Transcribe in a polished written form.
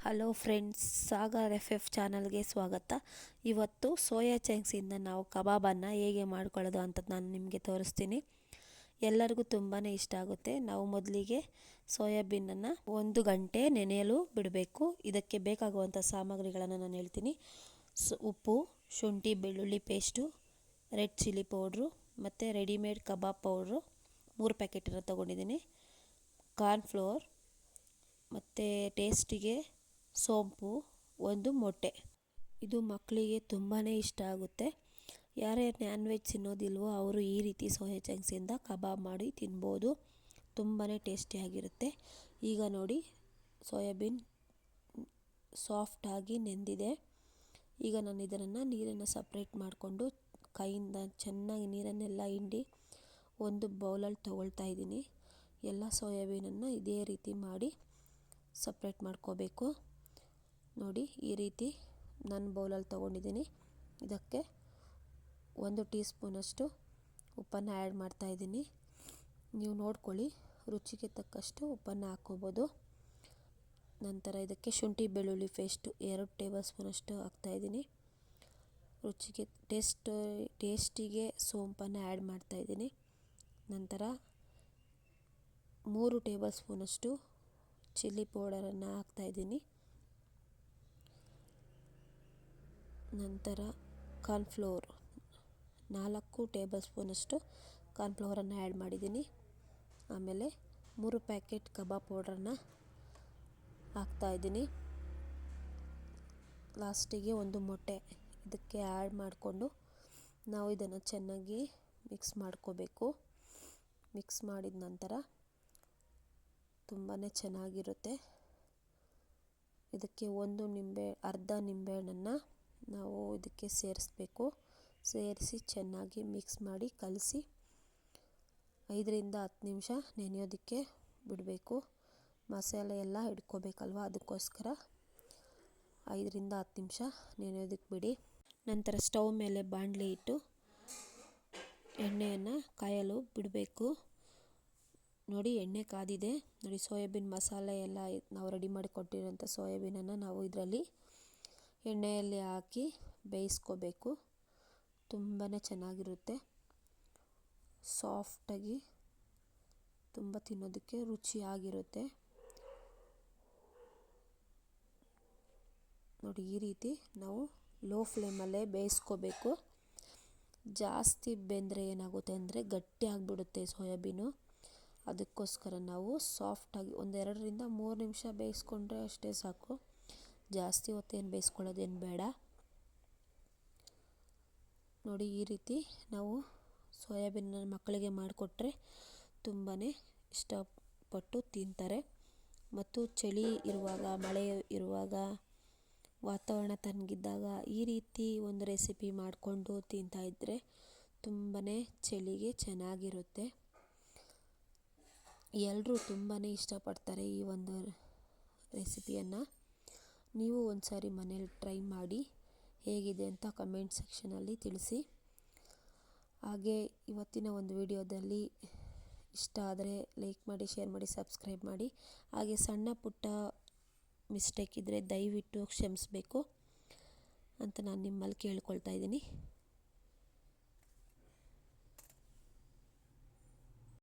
Hello friends, Sagar F ಚಾನಲ್ಗೆ ಸ್ವಾಗತ. ಇವತ್ತು ಸೋಯಾ ಚಂಕ್ಸಿಂದ ನಾವು ಕಬಾಬನ್ನು ಹೇಗೆ ಮಾಡ್ಕೊಳ್ಳೋದು ಅಂತ ನಾನು ನಿಮಗೆ ತೋರಿಸ್ತೀನಿ. ಎಲ್ಲರಿಗೂ ತುಂಬಾ ಇಷ್ಟ ಆಗುತ್ತೆ. ನಾವು ಮೊದಲಿಗೆ ಸೋಯಾಬೀನನ್ನು 1 ಗಂಟೆ ನೆನೆಯಲು ಬಿಡಬೇಕು. ಇದಕ್ಕೆ ಬೇಕಾಗುವಂಥ ಸಾಮಗ್ರಿಗಳನ್ನು ನಾನು ಹೇಳ್ತೀನಿ. ಉಪ್ಪು, ಶುಂಠಿ ಬೆಳ್ಳುಳ್ಳಿ ಪೇಸ್ಟು, ರೆಡ್ ಚಿಲ್ಲಿ ಪೌಡ್ರು ಮತ್ತು ರೆಡಿಮೇಡ್ ಕಬಾಬ್ ಪೌಡ್ರು 3 ಪ್ಯಾಕೆಟನ್ನು ತೊಗೊಂಡಿದ್ದೀನಿ. ಕಾರ್ನ್ಫ್ಲೋರ್ ಮತ್ತು ಟೇಸ್ಟಿಗೆ ಸೋಂಪು, 1 ಮೊಟ್ಟೆ. ಇದು ಮಕ್ಕಳಿಗೆ ತುಂಬಾ ಇಷ್ಟ ಆಗುತ್ತೆ. ಯಾರ್ಯಾರು ನಾನ್ ವೆಜ್ ತಿನ್ನೋದಿಲ್ವೋ ಅವರು ಈ ರೀತಿ ಸೋಯಾ ಚಂಕ್ಸಿಂದ ಕಬಾಬ್ ಮಾಡಿ ತಿನ್ಬೋದು. ತುಂಬಾ ಟೇಸ್ಟಿಯಾಗಿರುತ್ತೆ. ಈಗ ನೋಡಿ, ಸೋಯಾಬೀನ್ ಸಾಫ್ಟಾಗಿ ನೆಂದಿದೆ. ಈಗ ನಾನು ಇದನ್ನು ನೀರನ್ನು ಸಪ್ರೇಟ್ ಮಾಡಿಕೊಂಡು ಕೈಯಿಂದ ಚೆನ್ನಾಗಿ ನೀರನ್ನೆಲ್ಲ ಹಿಂಡಿ ಒಂದು ಬೌಲಲ್ಲಿ ತೊಗೊಳ್ತಾ ಇದ್ದೀನಿ. ಎಲ್ಲ ಸೋಯಾಬೀನನ್ನು ಇದೇ ರೀತಿ ಮಾಡಿ ಸಪ್ರೇಟ್ ಮಾಡ್ಕೋಬೇಕು. ನೋಡಿ, ಈ ರೀತಿ ನಾನು ಬೌಲಲ್ಲಿ ತೊಗೊಂಡಿದ್ದೀನಿ. ಇದಕ್ಕೆ 1 ಟೀ ಸ್ಪೂನಷ್ಟು ಉಪ್ಪನ್ನು ಆ್ಯಡ್ ಮಾಡ್ತಾಯಿದ್ದೀನಿ. ನೀವು ನೋಡ್ಕೊಳ್ಳಿ, ರುಚಿಗೆ ತಕ್ಕಷ್ಟು ಉಪ್ಪನ್ನು ಹಾಕ್ಕೋಬೋದು. ನಂತರ ಇದಕ್ಕೆ ಶುಂಠಿ ಬೆಳ್ಳುಳ್ಳಿ ಪೇಸ್ಟು 2 ಟೇಬಲ್ ಸ್ಪೂನಷ್ಟು ಹಾಕ್ತಾಯಿದ್ದೀನಿ. ರುಚಿಗೆ ಟೇಸ್ಟಿಗೆ ಸೋಂಪನ್ನು ಆ್ಯಡ್ ಮಾಡ್ತಾಯಿದ್ದೀನಿ. ನಂತರ 3 ಟೇಬಲ್ ಸ್ಪೂನಷ್ಟು ಚಿಲ್ಲಿ ಪೌಡರನ್ನು ಹಾಕ್ತಾಯಿದ್ದೀನಿ. ನಂತರ ಕಾರ್ನ್ಫ್ಲೋರ್ 4 ಟೇಬಲ್ ಸ್ಪೂನಷ್ಟು ಕಾರ್ನ್ಫ್ಲೋರನ್ನು ಆ್ಯಡ್ ಮಾಡಿದ್ದೀನಿ. ಆಮೇಲೆ 3 ಪ್ಯಾಕೆಟ್ ಕಬಾಬ್ ಪೌಡ್ರನ್ನು ಹಾಕ್ತಾಯಿದ್ದೀನಿ. ಲಾಸ್ಟಿಗೆ 1 ಮೊಟ್ಟೆ ಇದಕ್ಕೆ ಆ್ಯಡ್ ಮಾಡಿಕೊಂಡು ನಾವು ಇದನ್ನು ಚೆನ್ನಾಗಿ ಮಿಕ್ಸ್ ಮಾಡ್ಕೋಬೇಕು. ಮಿಕ್ಸ್ ಮಾಡಿದ ನಂತರ ತುಂಬಾ ಚೆನ್ನಾಗಿರುತ್ತೆ. ಇದಕ್ಕೆ ಅರ್ಧ ನಿಂಬೆಹಣ್ಣನ್ನು ನಾವು ಇದಕ್ಕೆ ಸೇರಿಸಿ ಚೆನ್ನಾಗಿ ಮಿಕ್ಸ್ ಮಾಡಿ ಕಲಸಿ 5 ರಿಂದ 10 ನಿಮಿಷ ನೆನೆಯೋದಕ್ಕೆ ಬಿಡಬೇಕು. ಮಸಾಲೆ ಎಲ್ಲ ಹಿಡ್ಕೋಬೇಕಲ್ವ, ಅದಕ್ಕೋಸ್ಕರ 5 ರಿಂದ 10 ನಿಮಿಷ ನೆನೆಯೋದಕ್ಕೆ ಬಿಡಿ. ನಂತರ ಸ್ಟವ್ ಮೇಲೆ ಬಾಣಲಿ ಇಟ್ಟು ಎಣ್ಣೆಯನ್ನು ಕಾಯಲು ಬಿಡಬೇಕು. ನೋಡಿ, ಎಣ್ಣೆ ಕಾದಿದೆ. ನೋಡಿ, ಸೋಯಾಬೀನ್ ಮಸಾಲೆ ಎಲ್ಲ ನಾವು ರೆಡಿ ಮಾಡಿ ಕೊಟ್ಟಿರೋಂಥ ಸೋಯಾಬೀನನ್ನು ನಾವು ಇದರಲ್ಲಿ ಎಣ್ಣೆಯಲ್ಲಿ ಹಾಕಿ ಬೇಯಿಸ್ಕೋಬೇಕು. ತುಂಬಾ ಚೆನ್ನಾಗಿರುತ್ತೆ. ಸಾಫ್ಟಾಗಿ ತುಂಬ ತಿನ್ನೋದಕ್ಕೆ ರುಚಿಯಾಗಿರುತ್ತೆ. ನೋಡಿ, ಈ ರೀತಿ ನಾವು ಲೋ ಫ್ಲೇಮಲ್ಲೇ ಬೇಯಿಸ್ಕೋಬೇಕು. ಜಾಸ್ತಿ ಬೆಂದರೆ ಏನಾಗುತ್ತೆ ಅಂದರೆ ಗಟ್ಟಿ ಆಗಿಬಿಡುತ್ತೆ ಸೋಯಾಬೀನು. ಅದಕ್ಕೋಸ್ಕರ ನಾವು ಸಾಫ್ಟಾಗಿ 1-2 ರಿಂದ 3 ನಿಮಿಷ ಬೇಯಿಸ್ಕೊಂಡ್ರೆ ಅಷ್ಟೇ ಸಾಕು. ಜಾಸ್ತಿ ಹೊತ್ತೇನು ಬೇಯಿಸ್ಕೊಳ್ಳೋದೇನು ಬೇಡ. ನೋಡಿ, ಈ ರೀತಿ ನಾವು ಸೋಯಾಬೀನ ಮಕ್ಕಳಿಗೆ ಮಾಡಿಕೊಟ್ರೆ ತುಂಬಾ ಇಷ್ಟಪಟ್ಟು ತಿಂತಾರೆ. ಮತ್ತು ಚಳಿ ಇರುವಾಗ, ಮಳೆ ಇರುವಾಗ, ವಾತಾವರಣ ತಣ್ಣಗಿದ್ದಾಗ ಈ ರೀತಿ ಒಂದು ರೆಸಿಪಿ ಮಾಡಿಕೊಂಡು ತಿಂತಾಯಿದ್ರೆ ತುಂಬಾ ಚಳಿಗೆ ಚೆನ್ನಾಗಿರುತ್ತೆ. ಎಲ್ಲರೂ ತುಂಬಾ ಇಷ್ಟಪಡ್ತಾರೆ ಈ ಒಂದು ರೆಸಿಪಿಯನ್ನು. ನೀವು ಒಂದ್ಸಾರಿ ಮನೇಲಿ ಟ್ರೈ ಮಾಡಿ ಹೇಗಿದೆ ಅಂತ ಕಮೆಂಟ್ ಸೆಕ್ಷನಲ್ಲಿ ತಿಳಿಸಿ. ಹಾಗೆ ಇವತ್ತಿನ ಒಂದು ವಿಡಿಯೋದಲ್ಲಿ ಇಷ್ಟ ಆದರೆ ಲೈಕ್ ಮಾಡಿ, ಶೇರ್ ಮಾಡಿ, ಸಬ್ಸ್ಕ್ರೈಬ್ ಮಾಡಿ. ಹಾಗೆ ಸಣ್ಣ ಪುಟ್ಟ ಮಿಸ್ಟೇಕ್ ಇದ್ದರೆ ದಯವಿಟ್ಟು ಕ್ಷಮಿಸಬೇಕು ಅಂತ ನಾನು ನಿಮ್ಮಲ್ಲಿ ಕೇಳ್ಕೊಳ್ತಾ ಇದ್ದೀನಿ.